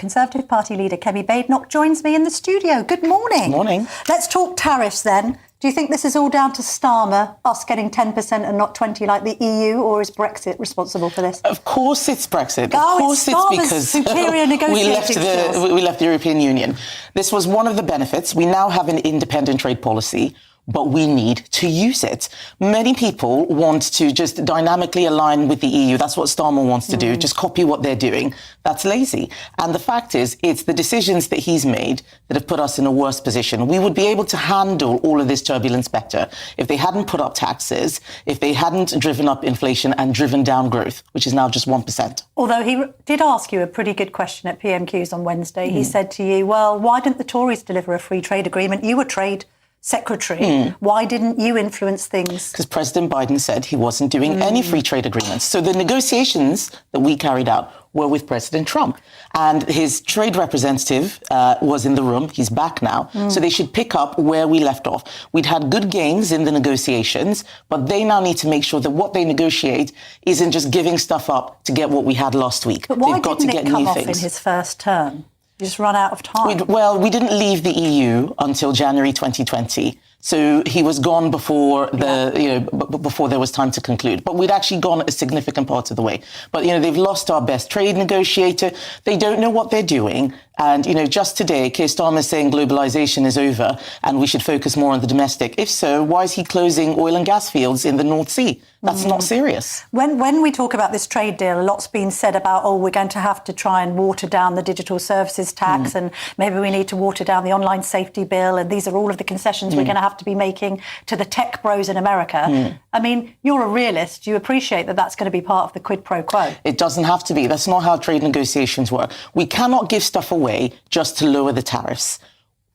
Conservative Party leader Kemi Badenoch joins me in the studio. Good morning. Good morning. Let's talk tariffs then. Do you think this is all down to Starmer, us getting 10% and not 20% like the EU, or is Brexit responsible for this? Of course it's Brexit. Oh, of course it's because superior negotiating we left the European Union. This was one of the benefits. We now have an independent trade policy, but we need to use it. Many people want to just dynamically align with the EU. That's what Starmer wants to do, just copy what they're doing. That's lazy. And the fact is, it's the decisions that he's made that have put us in a worse position. We would be able to handle all of this turbulence better if they hadn't put up taxes, if they hadn't driven up inflation and driven down growth, which is now just 1%. Although he did ask you a pretty good question at PMQs on Wednesday. He said to you, well, why didn't the Tories deliver a free trade agreement? You were trade secretary. Why didn't you influence things? Because President Biden said he wasn't doing any free trade agreements. So the negotiations that we carried out were with President Trump. And his trade representative was in the room. He's back now. So they should pick up where we left off. We'd had good gains in the negotiations, but they now need to make sure that what they negotiate isn't just giving stuff up to get what we had last week. But why didn't it come off in his first term? Just run out of time. We didn't leave the EU until January 2020. So he was gone before before there was time to conclude. But we'd actually gone a significant part of the way. But, they've lost our best trade negotiator. They don't know what they're doing. And, just today, Keir Starmer is saying globalization is over and we should focus more on the domestic. If so, why is he closing oil and gas fields in the North Sea? That's not serious. When we talk about this trade deal, a lot's been said about, we're going to have to try and water down the digital services tax and maybe we need to water down the online safety bill. And these are all of the concessions we're going to have to be making to the tech bros in America. I mean, you're a realist. You appreciate that that's going to be part of the quid pro quo. It doesn't have to be. That's not how trade negotiations work. We cannot give stuff away just to lower the tariffs.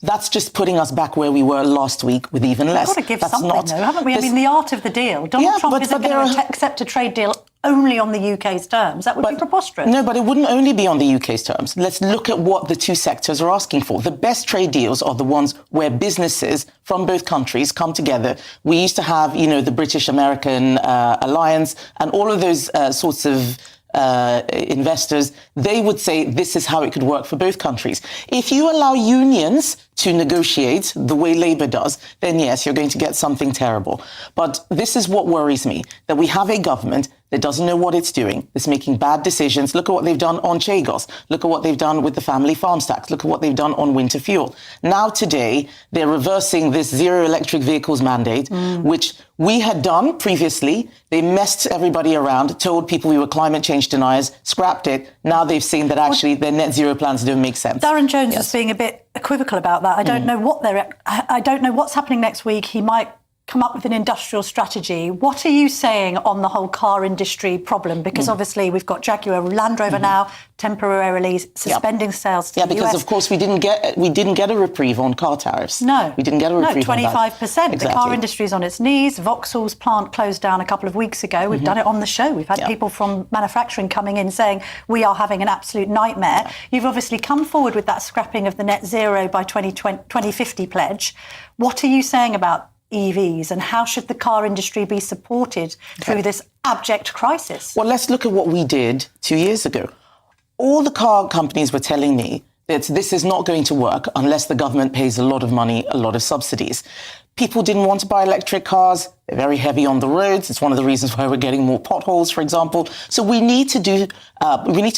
That's just putting us back where we were last week with even less. We've got to give something, though, haven't we? I mean, the art of the deal. Donald Trump isn't going to accept a trade deal only on the UK's terms. That would be preposterous. No, but it wouldn't only be on the UK's terms. Let's look at what the two sectors are asking for. The best trade deals are the ones where businesses from both countries come together. We used to have, the British-American alliance and all of those sorts of investors. They would say this is how it could work for both countries. If you allow unions to negotiate the way Labour does, then yes, you're going to get something terrible. But this is what worries me, that we have a government that doesn't know what it's doing, that's making bad decisions. Look at what they've done on Chagos. Look at what they've done with the family farms tax. Look at what they've done on winter fuel. Now today, they're reversing this zero electric vehicles mandate, which we had done previously. They messed everybody around, told people we were climate change deniers, scrapped it. Now they've seen that actually their net zero plans don't make sense. Darren Jones is being a bit equivocal about that. I don't know I don't know what's happening next week. He might come up with an industrial strategy. What are you saying on the whole car industry problem? Because obviously we've got Jaguar Land Rover now temporarily suspending sales to the because US. Of course we didn't get a reprieve on car tariffs. No. We didn't get a reprieve. No, 25%. Exactly. The car industry's on its knees. Vauxhall's plant closed down a couple of weeks ago. We've done it on the show. We've had people from manufacturing coming in saying we are having an absolute nightmare. You've obviously come forward with that scrapping of the net zero by 2050 pledge. What are you saying about EVs and how should the car industry be supported through this abject crisis? Well, let's look at what we did 2 years ago. All the car companies were telling me that this is not going to work unless the government pays a lot of money, a lot of subsidies. People didn't want to buy electric cars. They're very heavy on the roads. It's one of the reasons why we're getting more potholes, for example. So we need to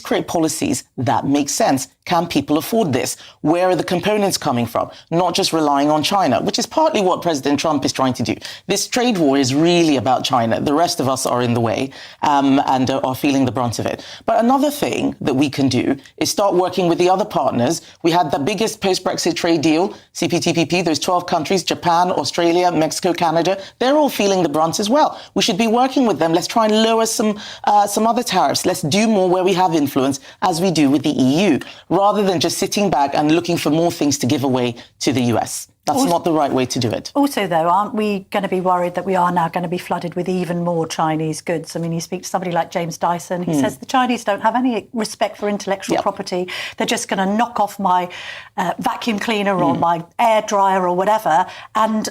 create policies that make sense. Can people afford this? Where are the components coming from? Not just relying on China, which is partly what President Trump is trying to do. This trade war is really about China. The rest of us are in the way and are feeling the brunt of it. But another thing that we can do is start working with the other partners. We had the biggest post-Brexit trade deal, CPTPP, those 12 countries, Japan, Australia, Mexico, Canada. They're all feeling the brunt as well. We should be working with them. Let's try and lower some other tariffs. Let's do more where we have influence, as we do with the EU, rather than just sitting back and looking for more things to give away to the US. That's not the right way to do it. Also, though, aren't we going to be worried that we are now going to be flooded with even more Chinese goods? I mean, you speak to somebody like James Dyson, he says the Chinese don't have any respect for intellectual property. They're just going to knock off my vacuum cleaner or my air dryer or whatever. And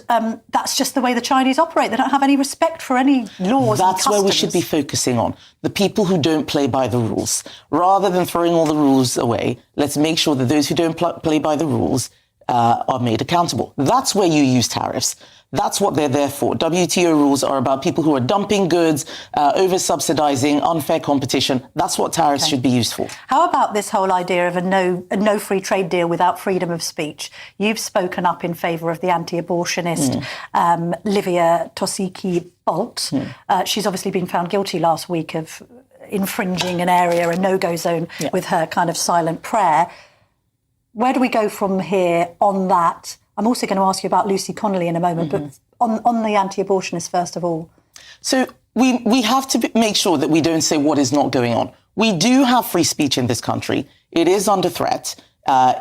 that's just the way the Chinese operate. They don't have any respect for any laws. That's where we should be focusing on. The people who don't play by the rules. Rather than throwing all the rules away, let's make sure that those who don't play by the rules are made accountable. That's where you use tariffs. That's what they're there for. WTO rules are about people who are dumping goods, over-subsidizing, unfair competition. That's what tariffs should be used for. How about this whole idea of a no free trade deal without freedom of speech? You've spoken up in favour of the anti-abortionist Livia Tosiki-Bolt. She's obviously been found guilty last week of infringing an area, a no-go zone, with her kind of silent prayer. Where do we go from here on that? I'm also going to ask you about Lucy Connolly in a moment, but on the anti-abortionists, first of all. So we have to make sure that we don't say what is not going on. We do have free speech in this country. It is under threat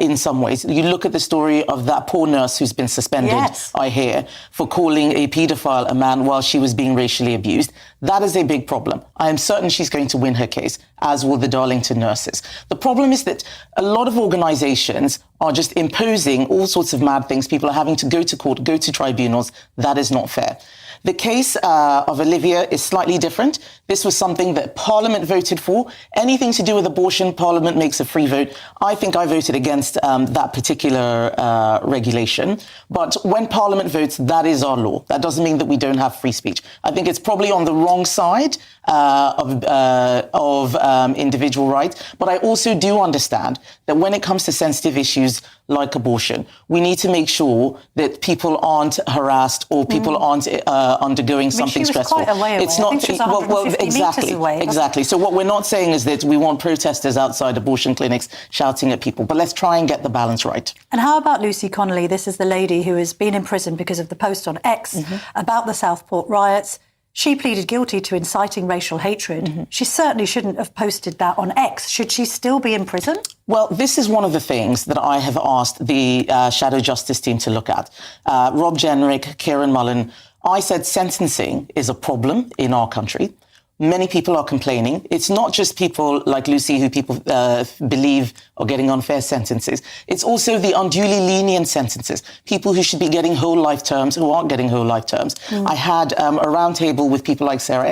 in some ways. You look at the story of that poor nurse who's been suspended, I hear, for calling a paedophile a man while she was being racially abused. That is a big problem. I am certain she's going to win her case, as will the Darlington nurses. The problem is that a lot of organizations are just imposing all sorts of mad things. People are having to go to court, go to tribunals. That is not fair. The case of Olivia is slightly different. This was something that Parliament voted for. Anything to do with abortion, Parliament makes a free vote. I think I voted against that particular regulation. But when Parliament votes, that is our law. That doesn't mean that we don't have free speech. I think it's probably on the wrong side of individual rights. But I also do understand that when it comes to sensitive issues like abortion, we need to make sure that people aren't harassed or people aren't undergoing something stressful. It's not exactly. So what we're not saying is that we want protesters outside abortion clinics shouting at people, but let's try and get the balance right. And how about Lucy Connolly? This is the lady who has been in prison because of the post on X about the Southport riots. She pleaded guilty to inciting racial hatred. She certainly shouldn't have posted that on X. Should she still be in prison? Well, this is one of the things that I have asked the Shadow Justice team to look at. Rob Jenrick, Kieran Mullen, I said sentencing is a problem in our country. Many people are complaining. It's not just people like Lucy who people believe are getting unfair sentences. It's also the unduly lenient sentences. People who should be getting whole life terms who aren't getting whole life terms. I had a roundtable with people like Sarah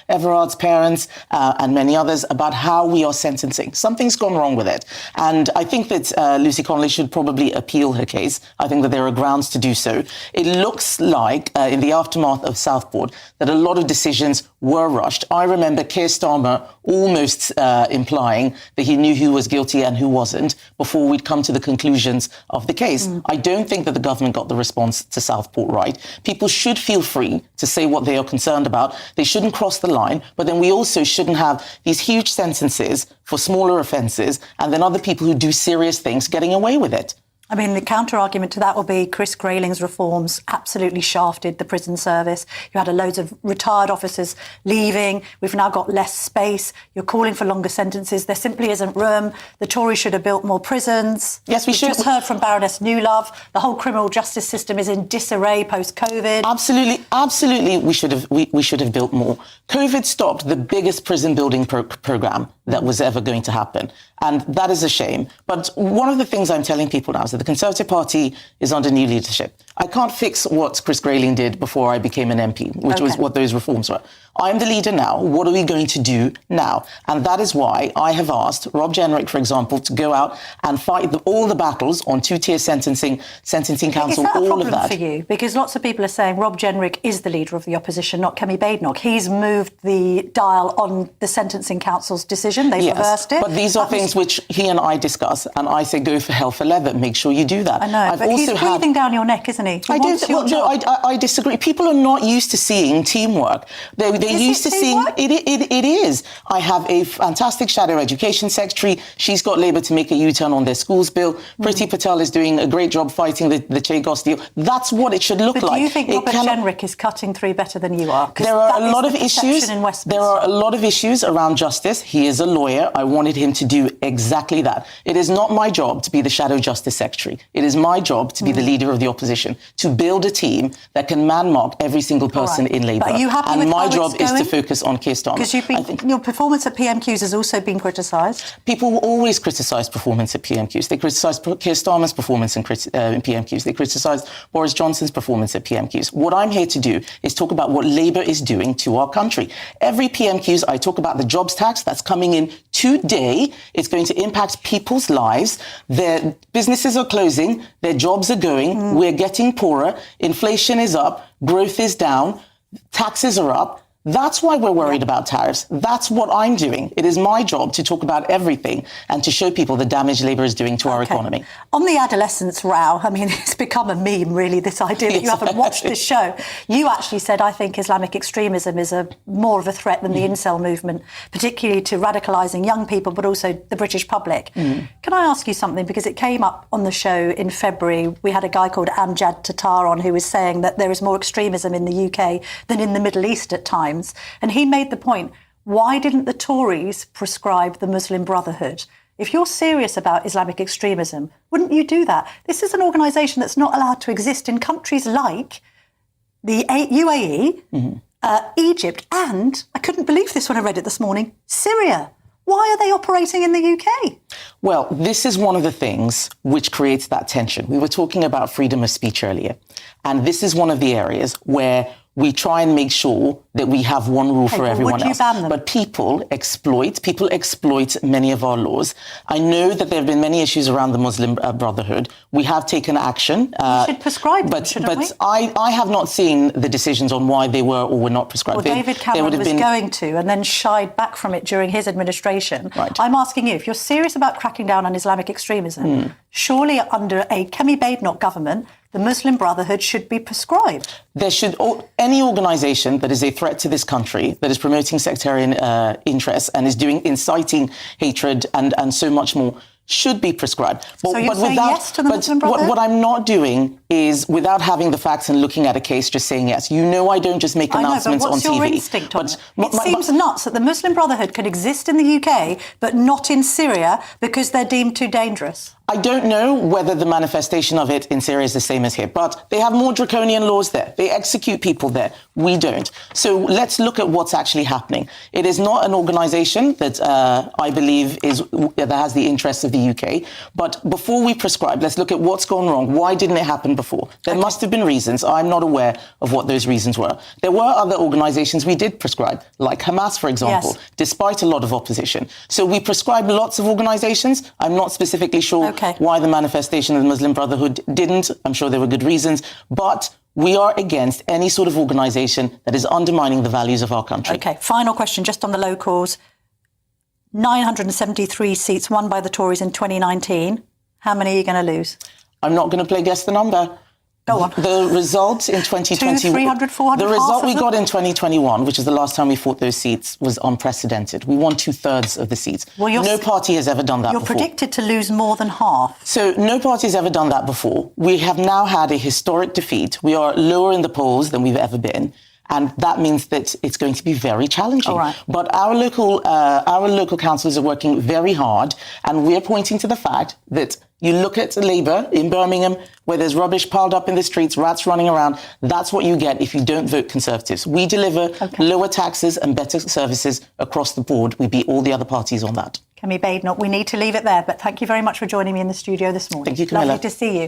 Everard's parents and many others about how we are sentencing. Something's gone wrong with it. And I think that Lucy Connolly should probably appeal her case. I think that there are grounds to do so. It looks like in the aftermath of Southport that a lot of decisions were rushed. I remember Keir Starmer almost implying that he knew who was guilty and who wasn't before we'd come to the conclusions of the case. I don't think that the government got the response to Southport right. People should feel free to say what they are concerned about. They shouldn't cross the line, but then we also shouldn't have these huge sentences for smaller offences and then other people who do serious things getting away with it. I mean, the counter-argument to that will be Chris Grayling's reforms absolutely shafted the prison service. You had loads of retired officers leaving. We've now got less space. You're calling for longer sentences. There simply isn't room. The Tories should have built more prisons. Yes, we should. Just heard from Baroness Newlove. The whole criminal justice system is in disarray post-COVID. Absolutely, we should have built more. COVID stopped the biggest prison building program that was ever going to happen. And that is a shame. But one of the things I'm telling people now is that the Conservative Party is under new leadership. I can't fix what Chris Grayling did before I became an MP, which was what those reforms were. I'm the leader now. What are we going to do now? And that is why I have asked Rob Jenrick, for example, to go out and fight all the battles on two-tier sentencing council, all of that. Is that a problem for you? Because lots of people are saying Rob Jenrick is the leader of the opposition, not Kemi Badenoch. He's moved the dial on the sentencing council's decision. They've reversed it. But these are things which he and I discuss, and I say go for hell for leather. Make sure you do that. I know, but he's breathing down your neck, isn't company. I disagree. People are not used to seeing teamwork. They're used to seeing it is. I have a fantastic shadow education secretary. She's got Labour to make a U-turn on their schools bill. Priti Patel is doing a great job fighting the Chagos deal. That's what it should look like. Do you think Robert Jenrick is cutting through better than you are? There are a lot of issues. There are a lot of issues around justice. He is a lawyer. I wanted him to do exactly that. It is not my job to be the shadow justice secretary. It is my job to be the leader of the opposition, to build a team that can man-mark every single person in Labour. Are you happy with my job is to focus on Keir Starmer. Because your performance at PMQs has also been criticised. People will always criticise performance at PMQs. They criticise Keir Starmer's performance in PMQs. They criticise Boris Johnson's performance at PMQs. What I'm here to do is talk about what Labour is doing to our country. Every PMQs, I talk about the jobs tax that's coming in today. It's going to impact people's lives. Their businesses are closing. Their jobs are going. We're getting poorer. Inflation is up. Growth is down. Taxes are up. That's why we're worried about tariffs. That's what I'm doing. It is my job to talk about everything and to show people the damage Labour is doing to our economy. On the adolescence row, I mean, it's become a meme, really, this idea that you haven't watched this show. You actually said, I think Islamic extremism is more of a threat than the incel movement, particularly to radicalising young people, but also the British public. Can I ask you something? Because it came up on the show in February. We had a guy called Amjad Tatar on who was saying that there is more extremism in the UK than in the Middle East at times. And he made the point, why didn't the Tories proscribe the Muslim Brotherhood? If you're serious about Islamic extremism, wouldn't you do that? This is an organisation that's not allowed to exist in countries like the UAE, Egypt, and, I couldn't believe this when I read it this morning, Syria. Why are they operating in the UK? Well, this is one of the things which creates that tension. We were talking about freedom of speech earlier, and this is one of the areas where we try and make sure that we have one rule for everyone else. But people exploit many of our laws. I know that there have been many issues around the Muslim Brotherhood. We have taken action. We should prescribe them, shouldn't we? I have not seen the decisions on why they were or were not prescribed. Well, David Cameron was going to and then shied back from it during his administration. Right. I'm asking you, if you're serious about cracking down on Islamic extremism, surely under a Kemi Badenoch government, the Muslim Brotherhood should be prescribed. There should, any organisation that is a threat to this country, that is promoting sectarian interests and is inciting hatred and so much more, should be prescribed. So you're saying yes to the Muslim Brotherhood? What I'm not doing is, without having the facts and looking at a case, just saying yes. You know I don't just make announcements on TV. What's your instinct on it? It seems nuts that the Muslim Brotherhood could exist in the UK, but not in Syria because they're deemed too dangerous. I don't know whether the manifestation of it in Syria is the same as here, but they have more draconian laws there. They execute people there. We don't. So let's look at what's actually happening. It is not an organisation that I believe that has the interests of the UK. But before we prescribe, let's look at what's gone wrong. Why didn't it happen before? There must have been reasons. I'm not aware of what those reasons were. There were other organisations we did prescribe, like Hamas, for example, despite a lot of opposition. So we prescribed lots of organisations. I'm not specifically sure why the manifestation of the Muslim Brotherhood didn't. I'm sure there were good reasons. But we are against any sort of organisation that is undermining the values of our country. OK, final question, just on the locals. 973 seats won by the Tories in 2019. How many are you going to lose? I'm not going to play guess the number. Go on. The result in 2021, 300, 400, the result we got in 2021, which is the last time we fought those seats, was unprecedented. We won 2/3 of the seats. Well, no party has ever done that before. You're predicted to lose more than half. So no party has ever done that before. We have now had a historic defeat. We are lower in the polls than we've ever been. And that means that it's going to be very challenging. All right. But our local councillors are working very hard, and we're pointing to the fact that you look at Labour in Birmingham, where there's rubbish piled up in the streets, rats running around. That's what you get if you don't vote Conservatives. We deliver lower taxes and better services across the board. We beat all the other parties on that. Kemi Badenoch, we need to leave it there, but thank you very much for joining me in the studio this morning. Thank you, Camilla. Lovely to see you.